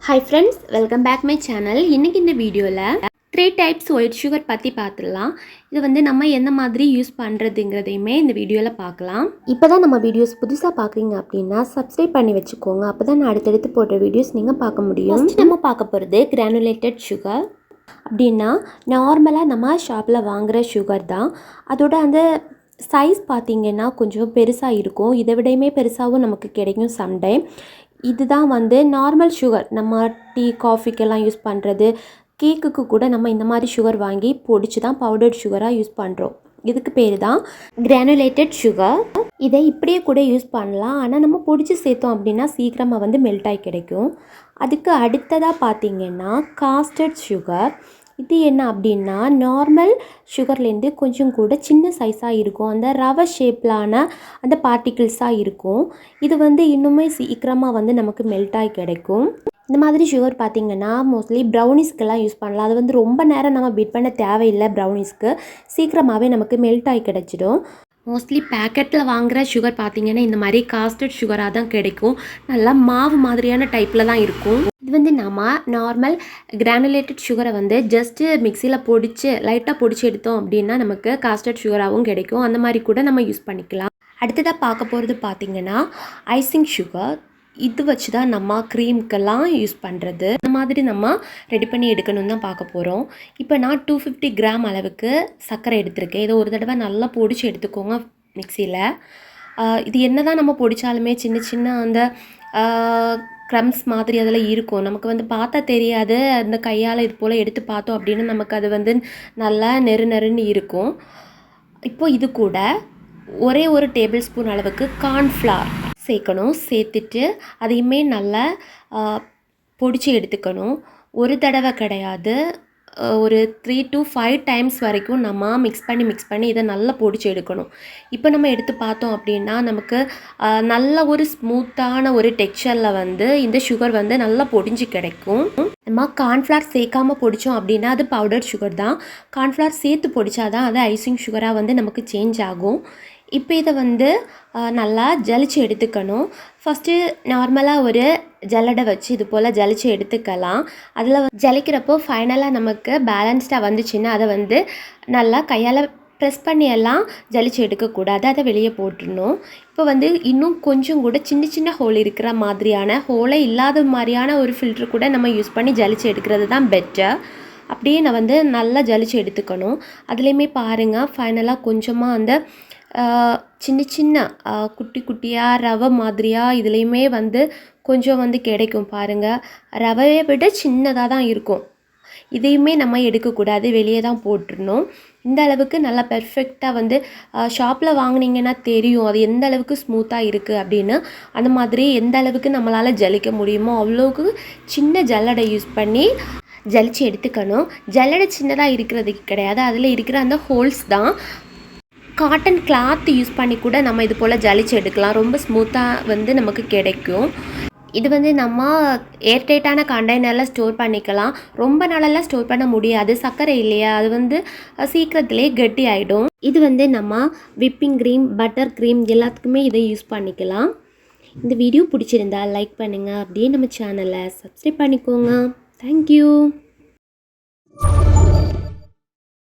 Hi friends, welcome back my channel. இன்னைக்கு இந்த வீடியோல 3 types white sugar பத்தி பார்த்துடலாம். இது வந்து நம்ம என்ன மாதிரி யூஸ் பண்றதுங்கிறதையுமே இந்த வீடியோல பார்க்கலாம். இப்போதான் நம்ம வீடியோஸ் புதுசா பார்க்குறீங்க அப்படின்னா சப்ஸ்கிரைப் பண்ணி வச்சுக்கோங்க. அப்பதான் நான் அடுத்தடுத்து போடுற வீடியோஸ் நீங்க பார்க்க முடியும். ஃபர்ஸ்ட் நம்ம பார்க்க போறது granulated sugar. அப்படின்னா நார்மலாக நம்ம ஷாப்பில் வாங்குகிற சுகர் தான். அதோட அந்த சைஸ் பார்த்திங்கன்னா கொஞ்சம் பெருசாக இருக்கும். இதை விடையுமே பெருசாகவும் நமக்கு கிடைக்கும் சம்டைம். இதுதான் வந்து நார்மல் சுகர், நம்ம டீ காஃபிக்கெல்லாம் யூஸ் பண்ணுறது, கேக்குக்கு கூட நம்ம இந்த மாதிரி சுகர் வாங்கி பொடிச்சு தான் பவுடர்ட் சுகராக யூஸ் பண்ணுறோம். இதுக்கு பேர் தான் கிரானுலேட்டட் சுகர். இதை இப்படியே கூட யூஸ் பண்ணலாம், ஆனால் நம்ம பொடிச்சு சேர்த்தோம் அப்படின்னா சீக்கிரமாக வந்து மெல்ட் ஆகி கிடைக்கும். அதுக்கு அடுத்ததாக பார்த்திங்கன்னா காஸ்டர்ட் சுகர். இது என்ன அப்படின்னா நார்மல் சுகர்லேருந்து கொஞ்சம் கூட சின்ன சைஸாக இருக்கும், அந்த ரவை ஷேப்லான அந்த பார்ட்டிகிள்ஸாக இருக்கும். இது வந்து இன்னுமே சீக்கிரமாக வந்து நமக்கு மெல்ட் ஆகி கிடைக்கும். இந்த மாதிரி சுகர் பார்த்திங்கன்னா மோஸ்ட்லி ப்ரௌனிஸ்க்கெல்லாம் யூஸ் பண்ணலாம். அது வந்து ரொம்ப நேரம் நம்ம பீட் பண்ண தேவையில்லை. ப்ரௌனிஸ்க்கு சீக்கிரமாகவே நமக்கு மெல்ட் ஆகி கிடைச்சிடும். மோஸ்ட்லி பேக்கெட்டில் வாங்குகிற சுகர் பார்த்திங்கன்னா இந்த மாதிரி காஸ்டர்ட் சுகராக தான் கிடைக்கும். நல்லா மாவு மாதிரியான டைப்பில் தான் இருக்கும். இது வந்து நம்ம நார்மல் கிரானுலேட்டட் சுகரை வந்து ஜஸ்ட்டு மிக்சியில் பொடிச்சு லைட்டாக பொடிச்சு எடுத்தோம் அப்படின்னா நமக்கு காஸ்டர்ட் சுகராகவும் கிடைக்கும். அந்த மாதிரி கூட நம்ம யூஸ் பண்ணிக்கலாம். அடுத்ததாக பார்க்க போகிறது பார்த்திங்கன்னா ஐசிங் சுகர். இது வச்சு தான் நம்ம க்ரீம்க்கெல்லாம் யூஸ் பண்ணுறது. இந்த மாதிரி நம்ம ரெடி பண்ணி எடுக்கணும்னு தான் பார்க்க போகிறோம். இப்போ நான் 250 கிராம் அளவுக்கு சர்க்கரை எடுத்திருக்கேன். இதை ஒரு தடவை நல்லா பொடிச்சு எடுத்துக்கோங்க மிக்சியில். இது என்ன தான் நம்ம பொடித்தாலுமே சின்ன சின்ன அந்த க்ரம்ஸ் மாதிரி அதில் இருக்கும். நமக்கு வந்து பார்த்தா தெரியாது. அந்த கையால் இது போல் எடுத்து பார்த்தோம் அப்படின்னு நமக்கு அது வந்து நல்லா நெருன்னு இருக்கும். இப்போது இது கூட ஒரே ஒரு டேபிள் ஸ்பூன் அளவுக்கு கார்ன்ஃப்ளவர் சேர்க்கணும். சேர்த்துட்டு அதையுமே நல்லா பொடிச்சு எடுத்துக்கணும். ஒரு தடவை கிடையாது, ஒரு 3 to 5 டைம்ஸ் வரைக்கும் நம்ம மிக்ஸ் பண்ணி இதை நல்லா பொடிச்சு எடுக்கணும். இப்போ நம்ம எடுத்து பார்த்தோம் அப்படின்னா நமக்கு நல்ல ஒரு ஸ்மூத்தான ஒரு டெக்ஸ்சரில் வந்து இந்த சுகர் வந்து நல்லா பொடிஞ்சு கிடைக்கும். நம்ம கார்ன்ஃப்ளவர் சேர்க்காமல் பொடித்தோம் அப்படின்னா அது பவுடர் சுகர் தான். கார்ன்ஃப்ளவர் சேர்த்து பொடித்தாதான் அது ஐசிங் சுகராக வந்து நமக்கு சேஞ்ச் ஆகும். இப்போ இதை வந்து நல்லா ஜலிச்சு எடுத்துக்கணும். ஃபஸ்ட்டு நார்மலாக ஒரு ஜல்லடை வச்சு இது போல் ஜலிச்சு எடுத்துக்கலாம். அதில் ஜலிக்கிறப்போ ஃபைனலாக நமக்கு பேலன்ஸ்டாக வந்துச்சுன்னா அதை வந்து நல்லா கையால் ப்ரெஸ் பண்ணி எல்லாம் ஜலிச்சு எடுக்கக்கூடாது, அதை வெளியே போட்டுடணும். இப்போ வந்து இன்னும் கொஞ்சம் கூட சின்ன சின்ன ஹோல் இருக்கிற மாதிரியான, ஹோலே இல்லாத மாதிரியான ஒரு ஃபில்ட்ரு கூட நம்ம யூஸ் பண்ணி ஜலிச்சு எடுக்கிறது தான் பெட்டர். அப்படியே நான் வந்து நல்லா ஜலிச்சு எடுத்துக்கணும். அதுலேயுமே பாருங்கள் ஃபைனலாக கொஞ்சமாக அந்த சின்ன சின்ன குட்டி குட்டியாக ரவை மாதிரியாக இதுலேயுமே வந்து கொஞ்சம் வந்து கிடைக்கும் பாருங்கள். ரவையை விட சின்னதாக தான் இருக்கும். இதையுமே நம்ம எடுக்கக்கூடாது, வெளியே தான் போட்டுடணும். இந்த அளவுக்கு நல்லா பெர்ஃபெக்டாக வந்து ஷாப்பில் வாங்கினீங்கன்னா தெரியும் அது எந்த அளவுக்கு ஸ்மூத்தாக இருக்குது அப்படின்னு. அந்த மாதிரி எந்த அளவுக்கு நம்மளால் ஜலிக்க முடியுமோ அவ்வளோக்கு சின்ன ஜல்லடை யூஸ் பண்ணி ஜலிச்சு எடுத்துக்கணும். ஜல்லடை சின்னதாக இருக்கிறதுக்கு கிடையாது, அதில் இருக்கிற அந்த ஹோல்ஸ் தான். காட்டன் கிளாத் யூஸ் பண்ணி கூட நம்ம இது போல் ஜலிச்சு எடுக்கலாம். ரொம்ப ஸ்மூத்தாக வந்து நமக்கு கிடைக்கும். இது வந்து நம்ம ஏர்டைட்டான கண்டெய்னரில் ஸ்டோர் பண்ணிக்கலாம். ரொம்ப நாளெல்லாம் ஸ்டோர் பண்ண முடியாது, சர்க்கரை இல்லையா, அது வந்து சீக்கிரத்திலே கெட்டி ஆகிடும். இது வந்து நம்ம விப்பிங் க்ரீம், பட்டர் க்ரீம் எல்லாத்துக்குமே இதை யூஸ் பண்ணிக்கலாம். இந்த வீடியோ பிடிச்சிருந்தா லைக் பண்ணுங்கள், அப்படியே நம்ம சேனலை சப்ஸ்கிரைப் பண்ணிக்கோங்க. தேங்க்யூ.